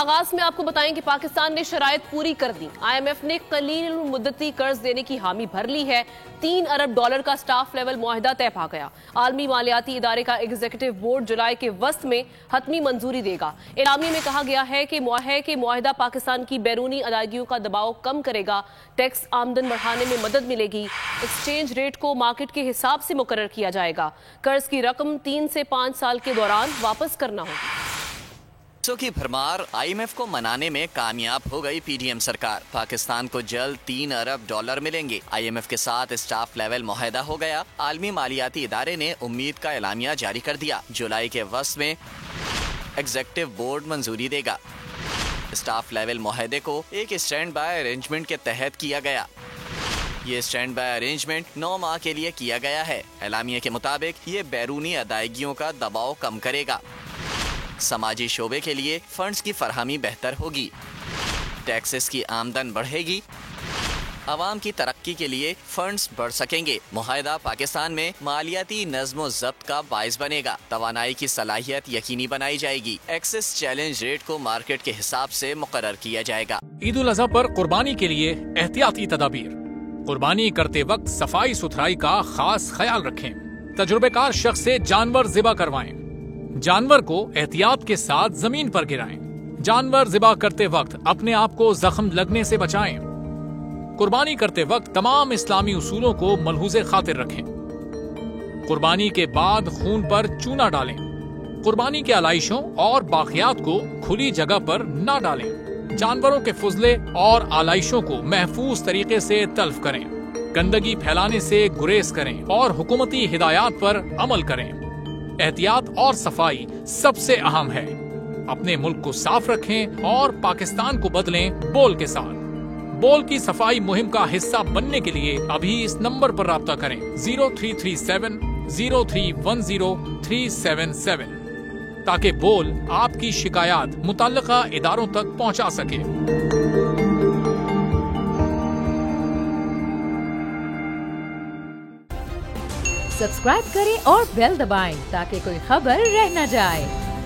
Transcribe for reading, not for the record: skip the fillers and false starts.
آغاز میں آپ کو بتائیں کہ پاکستان نے شرائط پوری کر دی۔ آئی ایم ایف نے قلیل مدتی قرض دینے کی حامی بھر لی ہے۔ $3 ارب کا سٹاف لیول معاہدہ طے پا گیا۔ عالمی مالیاتی ادارے کا ایگزیکٹو بورڈ جولائی کے وسط میں حتمی منظوری دے گا۔ اعلامیے میں کہا گیا ہے کہ معاہدہ پاکستان کی بیرونی ادائیگیوں کا دباؤ کم کرے گا، ٹیکس آمدن بڑھانے میں مدد ملے گی، ایکسچینج ریٹ کو مارکیٹ کے حساب سے مقرر کیا جائے گا، قرض کی رقم 3 سے 5 سال کے دوران واپس کرنا ہوگی۔ کی بھرمار آئی ایم ایف کو منانے میں کامیاب ہو گئی پی ڈی ایم سرکار۔ پاکستان کو جلد $3 ارب ملیں گے۔ آئی ایم ایف کے ساتھ اسٹاف لیول معاہدہ ہو گیا۔ عالمی مالیاتی ادارے نے امید کا اعلامیہ جاری کر دیا۔ جولائی کے وسط میں ایگزیکٹو بورڈ منظوری دے گا۔ اسٹاف لیول معاہدے کو ایک اسٹینڈ بائی ارینجمنٹ کے تحت کیا گیا۔ یہ اسٹینڈ بائی ارینجمنٹ 9 ماہ کے لیے کیا گیا ہے۔ اعلامیے کے مطابق یہ بیرونی ادائیگیوں کا دباؤ کم کرے گا، سماجی شعبے کے لیے فنڈز کی فراہمی بہتر ہوگی، ٹیکسز کی آمدن بڑھے گی، عوام کی ترقی کے لیے فنڈز بڑھ سکیں گے۔ معاہدہ پاکستان میں مالیاتی نظم و ضبط کا باعث بنے گا، توانائی کی صلاحیت یقینی بنائی جائے گی، ایکسس چیلنج ریٹ کو مارکیٹ کے حساب سے مقرر کیا جائے گا۔ عید الاضحیٰ پر قربانی کے لیے احتیاطی تدابیر۔ قربانی کرتے وقت صفائی ستھرائی کا خاص خیال رکھیں۔ تجربہ کار شخص سے جانور ذبح کروائیں۔ جانور کو احتیاط کے ساتھ زمین پر گرائیں۔ جانور ذبح کرتے وقت اپنے آپ کو زخم لگنے سے بچائیں۔ قربانی کرتے وقت تمام اسلامی اصولوں کو ملحوظ خاطر رکھیں۔ قربانی کے بعد خون پر چونا ڈالیں۔ قربانی کے علائشوں اور باقیات کو کھلی جگہ پر نہ ڈالیں۔ جانوروں کے فضلے اور علائشوں کو محفوظ طریقے سے تلف کریں۔ گندگی پھیلانے سے گریز کریں اور حکومتی ہدایات پر عمل کریں۔ احتیاط اور صفائی سب سے اہم ہے۔ اپنے ملک کو صاف رکھیں اور پاکستان کو بدلیں بول کے ساتھ۔ بول کی صفائی مہم کا حصہ بننے کے لیے ابھی اس نمبر پر رابطہ کریں 0337 0310 377 تاکہ بول آپ کی شکایات متعلقہ اداروں تک پہنچا سکے۔ سبسکرائب کریں اور بیل دبائیں تاکہ کوئی خبر رہ نہ جائے۔